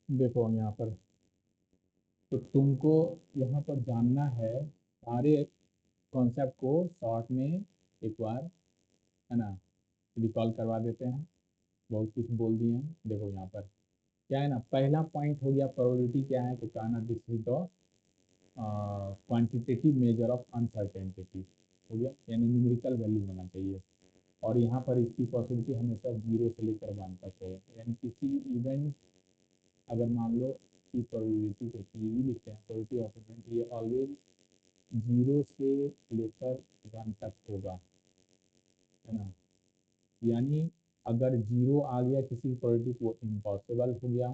देखो यहाँ पर, तो तुमको यहाँ पर जानना है सारे कॉन्सेप्ट को शॉर्ट में एक बार, है ना, रिकॉल करवा देते हैं। बहुत कुछ बोल दिए हैं। देखो यहाँ पर क्या है ना, पहला पॉइंट हो गया प्रोबेबिलिटी क्या है, तो कहना this is the quantitative measure of uncertainty हो गया, यानी न्यूमेरिकल वैल्यू होना चाहिए। और यहाँ पर इसकी पॉसिबिलिटी हमेशा 0 से लेकर 1 तक हो, यानी किसी इवेंट, अगर मान लो कि प्रोबेबिलिटी को पी लिखते हैं, प्रोबेबिलिटी ऑफ इवेंट, ये ऑलवेज 0 से लेकर 1 तक होगा, है ना। यानी अगर 0 आ गया किसी प्रोबेबिलिटी, वो इम्पॉसिबल हो गया।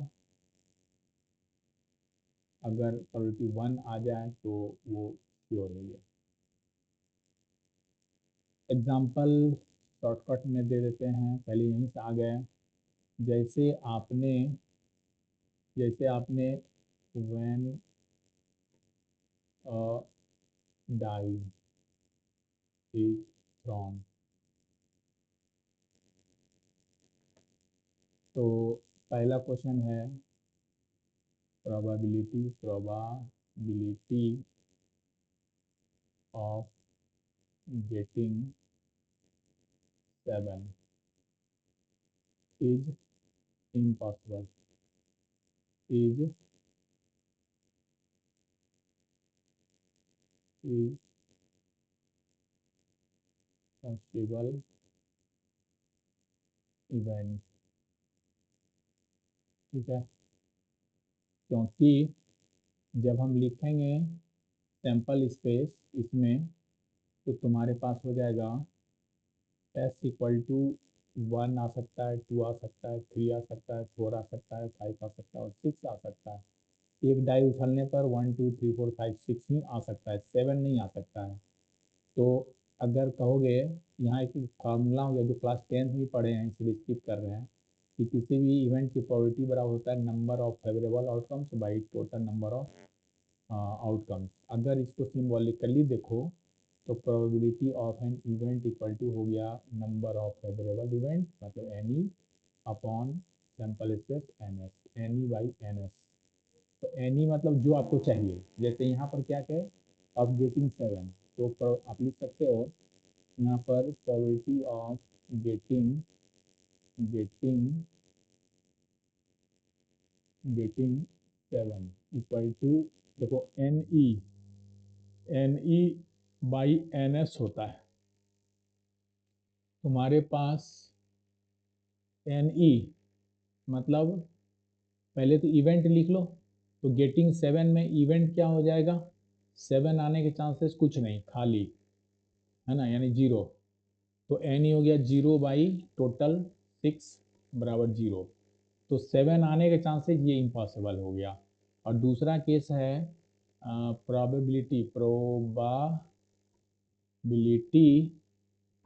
अगर प्रोबेबिलिटी 1 आ जाए तो वो श्योर हो गया। एग्जाम्पल शॉर्टकट में दे देते हैं, पहले यहीं से आ गए। जैसे आपने जैसे आपने when a die is thrown, तो पहला क्वेश्चन है probability of getting 7 is impossible, is is possible event. ठीक है, क्योंकि जब हम लिखेंगे सैंपल स्पेस इसमें, तो तुम्हारे पास हो जाएगा एस इक्वल टू 1 आ सकता है, 2 आ सकता है, 3 आ सकता है, 4 आ सकता है, 5 आ सकता है और 6 आ सकता है। एक डाई उछलने पर 1 2 3 4 5 6 ही आ सकता है, 7 नहीं आ सकता है। तो अगर कहोगे, यहाँ एक फार्मूला हो गया जो क्लास 10 में पढ़े हैं, इसलिए स्किप कर रहे हैं, कि किसी भी इवेंट की प्रोबेबिलिटी बराबर होता है number of favourable outcomes by total number of outcomes. अगर इसको सिम्बॉलिकली देखो, तो probability of an event equal to हो गया नंबर ऑफ फेवरेबल इवेंट, मतलब N E upon sample space N S, N E by N S. तो N E मतलब जो आपको चाहिए, जैसे यहाँ पर क्या कहे, ऑफ गेटिंग 7, तो आप लिख सकते हो यहाँ पर probability of getting getting getting 7 equal to, देखो N E by N S होता है तुम्हारे पास। एन ई मतलब पहले तो इवेंट लिख लो, तो गेटिंग 7 में इवेंट क्या हो जाएगा, 7 आने के चांसेस कुछ नहीं, खाली, है ना, यानी 0। तो एन ई हो गया 0 बाई टोटल 6 बराबर 0। तो 7 आने के चांसेस ये इम्पॉसिबल हो गया। और दूसरा केस है probability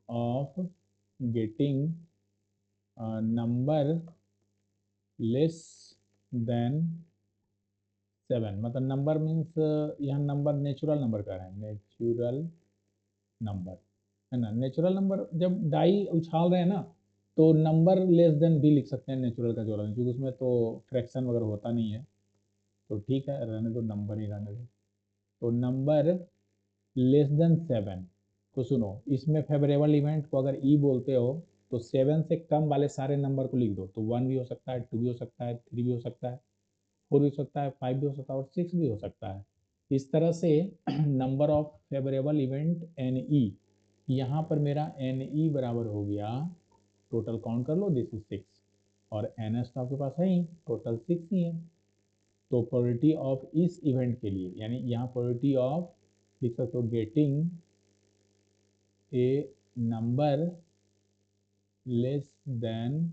of getting number less than 7, मतलब नंबर मीन्स यहाँ नंबर नेचुरल नंबर का है, नेचुरल नंबर, है ना। नेचुरल नंबर जब डाई उछाल रहे हैं ना, तो नंबर लेस देन भी लिख सकते हैं नेचुरल का जो, क्योंकि उसमें तो फ्रैक्शन वगैरह होता नहीं है। तो ठीक है, रहने दो, नंबर ही रहने दो। तो नंबर लेस देन 7, तो सुनो, इसमें फेवरेबल इवेंट को अगर ई बोलते हो, तो 7 से कम वाले सारे नंबर को लिख दो, तो 1 भी हो सकता है, 2 भी हो सकता है, 3 भी हो सकता है, 4 भी हो सकता है, 5 भी हो सकता है और 6 भी हो सकता है। इस तरह से number of favourable event N E, यहाँ पर मेरा एन ई बराबर हो गया, टोटल काउंट कर लो, दिस इज 6, और एन एस तो आपके पास है ही, टोटल 6 ही है। तो प्रोबेबिलिटी ऑफ इस इवेंट के लिए, यानी यहाँ प्रोबेबिलिटी ऑफ लिख सकते हो getting a number less than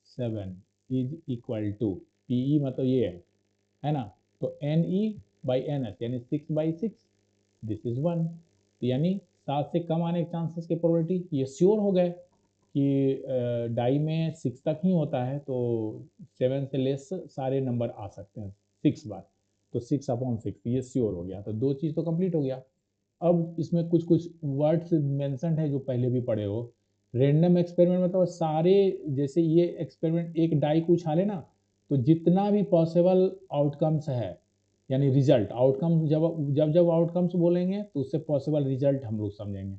7 is equal to, P E मतलब ये है ना, तो N E by N S, यानी 6/6, दिस इज 1। यानी 7 से कम आने के चांसेस की प्रोबेबिलिटी ये श्योर हो गए कि डाई में 6 तक ही होता है, तो 7 से लेस सारे नंबर आ सकते हैं 6 बार, तो 6/6 ये श्योर हो गया। तो दो चीज़ तो कंप्लीट हो गया। अब इसमें कुछ कुछ वर्ड्स मेंशन है जो पहले भी पढ़े हो। रेंडम एक्सपेरिमेंट मतलब सारे, जैसे ये एक्सपेरिमेंट एक डाई को उछाले ना, तो जितना भी पॉसिबल आउटकम्स है, यानी रिजल्ट, आउटकम्स जब जब आउटकम्स बोलेंगे तो उससे पॉसिबल रिजल्ट हम लोग समझेंगे।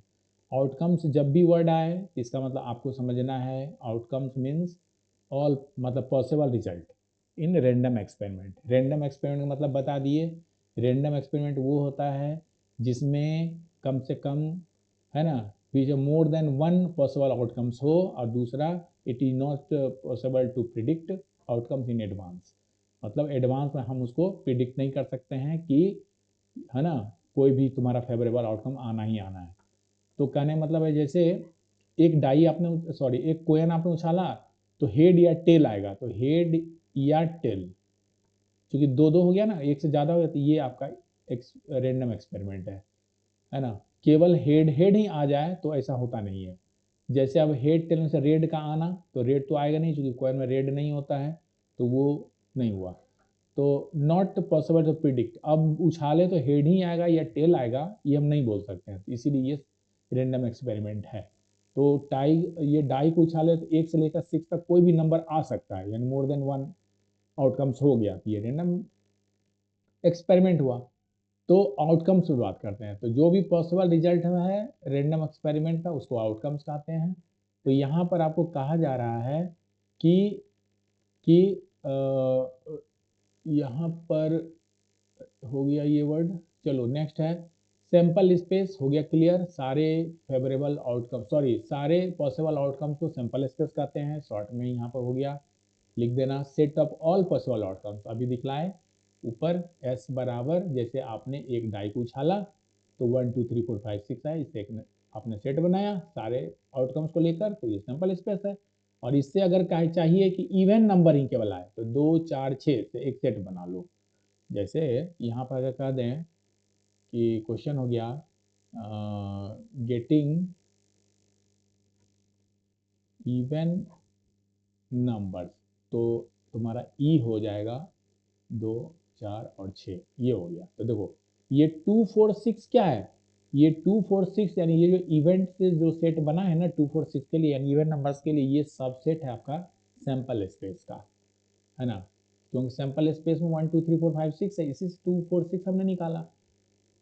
आउटकम्स जब भी वर्ड आए इसका मतलब आपको समझना है आउटकम्स मीन्स ऑल, मतलब possible result in random experiment. Random experiment का मतलब बता दिए, रैंडम एक्सपेरिमेंट वो होता है जिसमें कम से कम, है ना, जो more than one possible outcomes हो, और दूसरा it is not possible to predict outcomes in advance, मतलब एडवांस में हम उसको प्रिडिक्ट नहीं कर सकते हैं कि, है ना, कोई भी तुम्हारा फेवरेबल आउटकम आना ही आना है। तो कहने मतलब है जैसे एक डाई आपने, सॉरी, एक कोयन आपने उछाला तो हेड या टेल आएगा, तो हेड या टेल, क्योंकि दो दो हो गया ना, एक से ज़्यादा हो गया, तो ये आपका एक रेंडम एक्सपेरिमेंट है ना। केवल हेड हेड ही आ जाए तो ऐसा होता नहीं है। जैसे अब हेड टेल में से रेड का आना, तो रेड तो आएगा नहीं क्योंकि कोयन में रेड नहीं होता है, तो वो नहीं हुआ। तो नॉट पॉसिबल टू प्रिडिक्ट, अब उछाले तो हेड ही आएगा या टेल आएगा, ये हम नहीं बोल सकते हैं, तो इसीलिए ये रेंडम एक्सपेरिमेंट है। तो ये डाई को उछाले तो 1 से लेकर 6 तक कोई भी नंबर आ सकता है, यानी मोर देन वन आउटकम्स हो गया, ये रेंडम एक्सपेरिमेंट हुआ। तो आउटकम्स की बात करते हैं, तो जो भी पॉसिबल रिजल्ट है रेंडम एक्सपेरिमेंट का उसको आउटकम्स कहते हैं। तो यहाँ पर आपको कहा जा रहा है कि कि यहाँ पर हो गया ये वर्ड। चलो नेक्स्ट है सैंपल स्पेस, हो गया क्लियर, सारे फेवरेबल आउटकम, सॉरी, सारे पॉसिबल आउटकम्स को सैंपल स्पेस कहते हैं, शॉर्ट में यहाँ पर हो गया, लिख देना set of all possible outcomes. अभी दिखलाए ऊपर एस बराबर, जैसे आपने एक डाई को उछाला तो 1 2 3 4 5 6 है, इससे एक आपने सेट बनाया सारे आउटकम्स को लेकर, तो ये सैंपल स्पेस है। और इससे अगर चाहिए कि इवन नंबर ही केवल आए तो 2 4 6 से एक सेट बना लो। जैसे यहाँ पर अगर कह दें कि क्वेश्चन हो गया गेटिंग इवन नंबर, तो तुम्हारा ई हो जाएगा 2 4 और 6, ये हो गया। तो देखो ये 2 4 6 क्या है, ये 2 4 6 यानी ये जो इवेंट से जो सेट बना है ना 2 4 6 के लिए, यानी इवेंट नंबर्स के लिए, ये सबसेट है आपका सैंपल स्पेस का, है ना। क्योंकि सैंपल स्पेस में 1 2 3 4 5 6 है, इसी से 2 4 6 हमने निकाला।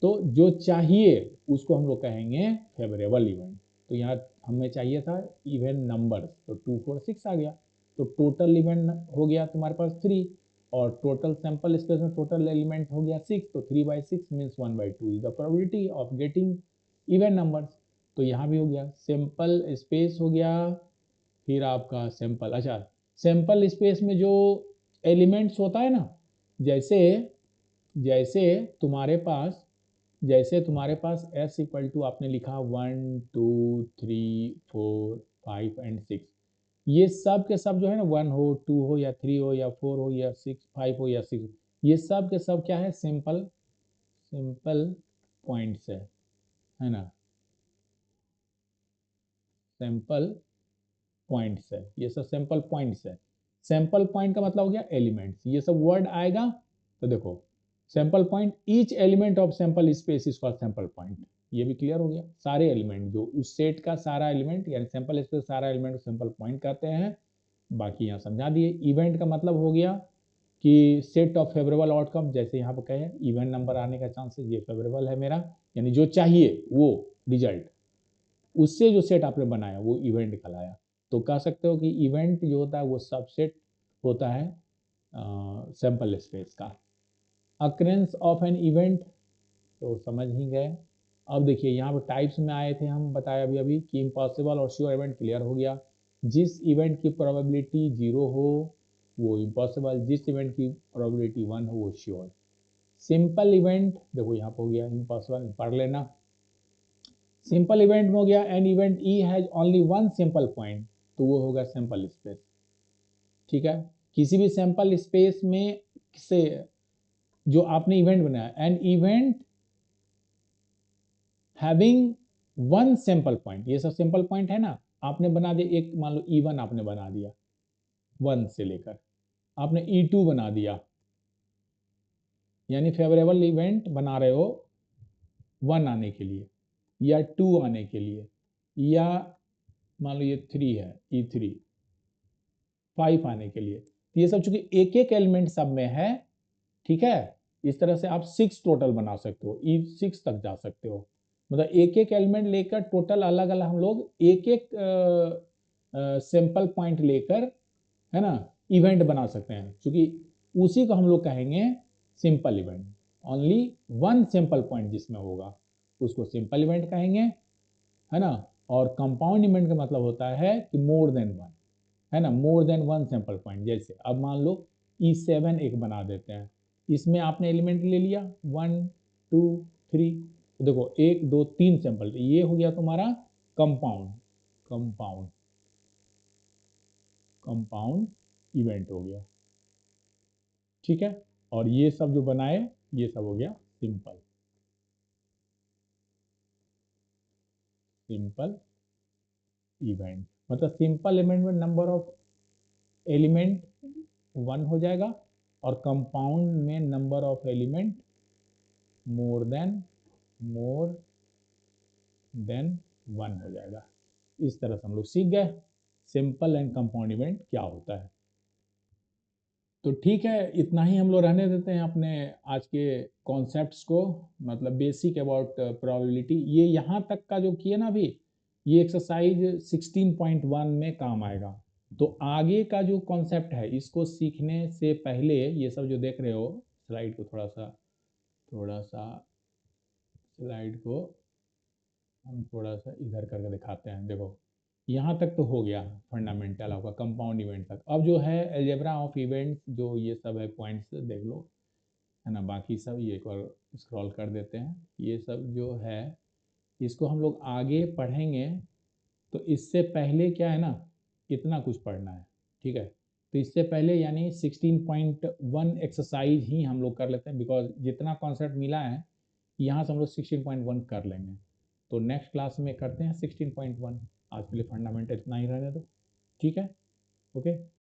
तो जो चाहिए उसको हम लोग कहेंगे फेवरेबल इवेंट। तो यहाँ हमें चाहिए था इवेंट नंबर, तो 2 4 6 आ गया। तो टोटल इवेंट हो गया तुम्हारे पास 3, और टोटल सैंपल स्पेस में टोटल एलिमेंट हो गया 6, तो 3/6 means 1/2 is the probability of getting event numbers. तो यहाँ भी हो गया सैंपल स्पेस हो गया, फिर आपका सैंपल, अच्छा, सैंपल स्पेस में जो एलिमेंट्स होता है ना, जैसे जैसे तुम्हारे पास जैसे तुम्हारे पास s इक्वल टू आपने लिखा 1 2 3 4 5 एंड 6, ये सब के सब जो है ना, 1 हो 2 हो या 3 हो या 4 हो या 6 5 हो या 6, ये सब के सब क्या है, सिंपल सिंपल पॉइंट्स है ना, सैंपल पॉइंट्स है, ये सब सैंपल पॉइंट्स है। सैंपल पॉइंट का मतलब हो गया एलिमेंट्स, ये सब वर्ड आएगा। तो देखो sample point, each element of sample space is called sample point, ये भी क्लियर हो गया। सारे एलिमेंट जो उस सेट का सारा एलिमेंट यानी सैंपल स्पेस सारा एलिमेंट को सैंपल पॉइंट कहते हैं। बाकी यहाँ समझा दिए। इवेंट का मतलब हो गया कि सेट ऑफ फेवरेबल आउटकम, जैसे यहाँ पर कहे इवेंट नंबर आने का चांसेस, ये फेवरेबल है मेरा, यानी जो चाहिए वो रिजल्ट, उससे जो सेट आपने बनाया वो इवेंट कहलाया। तो कह सकते हो कि इवेंट जो होता है वो सबसेट होता है सैंपल स्पेस का। अक्रेंस ऑफ एन इवेंट तो समझ ही गए। अब देखिए यहाँ पर टाइप्स में आए थे, हम बताए अभी अभी कि इम्पॉसिबल और श्योर इवेंट क्लियर हो गया। जिस इवेंट की प्रोबेबिलिटी 0 हो वो इम्पॉसिबल, जिस इवेंट की प्रोबेबिलिटी 1 हो वो श्योर। सिंपल इवेंट देखो यहाँ पर हो गया इम्पॉसिबल, पढ़ लेना। सिंपल इवेंट में हो गया an event E has only one simple point, तो वो होगा सैंपल स्पेस, ठीक है। किसी भी सैंपल स्पेस में से जो आपने इवेंट बनाया, an event having one sample point, ये सब सैंपल पॉइंट है ना, आपने बना दिया एक, मान लो E1 आपने बना दिया 1 से लेकर, आपने E2 बना दिया, यानी फेवरेबल इवेंट बना रहे हो 1 आने के लिए या 2 आने के लिए, या मान लो ये 3 है E3, 5 आने के लिए। तो ये सब चूंकि एक एक एलिमेंट सब में है, ठीक है, इस तरह से आप 6 टोटल बना सकते हो, E6 तक जा सकते हो। मतलब एक एक एलिमेंट लेकर टोटल अलग अलग हम लोग एक एक सैंपल पॉइंट लेकर, है ना, इवेंट बना सकते हैं, क्योंकि उसी को हम लोग कहेंगे simple event. Only one sample point जिसमें होगा उसको सिंपल इवेंट कहेंगे, है ना। और कंपाउंड इवेंट का मतलब होता है कि मोर देन वन, है ना, मोर देन वन सैंपल पॉइंट। जैसे अब मान लो E7 एक बना देते हैं, इसमें आपने एलिमेंट ले लिया 1 2 3, देखो 1 2 3 सैंपल, ये हो गया तुम्हारा कंपाउंड कंपाउंड कंपाउंड इवेंट हो गया, ठीक है। और ये सब जो बनाए ये सब हो गया सिंपल सिंपल इवेंट। मतलब सिंपल इवेंट में नंबर ऑफ एलिमेंट 1 हो जाएगा, और कंपाउंड में number of element more than 1 हो जाएगा। इस तरह से हम लोग सीख गए सिंपल एंड कंपाउंड इवेंट क्या होता है। तो ठीक है, इतना ही हम लोग रहने देते हैं अपने आज के कॉन्सेप्ट्स को, मतलब बेसिक अबाउट प्रोबेबिलिटी। ये यहाँ तक का जो किए ना अभी, ये एक्सरसाइज 16.1 में काम आएगा। तो आगे का जो कॉन्सेप्ट है इसको सीखने से पहले ये सब जो देख रहे हो, स्लाइड को थोड़ा सा स्लाइड को हम थोड़ा सा इधर करके दिखाते हैं। देखो यहाँ तक तो हो गया फंडामेंटल आपका कंपाउंड इवेंट तक। अब जो है अलजेब्रा ऑफ इवेंट्स, जो ये सब है पॉइंट्स देख लो, है ना। बाकी सब ये एक बार स्क्रॉल कर देते हैं। ये सब जो है इसको हम लोग आगे पढ़ेंगे, तो इससे पहले क्या है ना, इतना कुछ पढ़ना है, ठीक है। तो इससे पहले यानी 16.1 एक्सरसाइज ही हम लोग कर लेते हैं, बिकॉज जितना कॉन्सेप्ट मिला है यहाँ से हम लोग 16.1 कर लेंगे। तो नेक्स्ट क्लास में करते हैं 16.1। आज के लिए फंडामेंटल इतना ही रहने दो, ठीक है, ओके।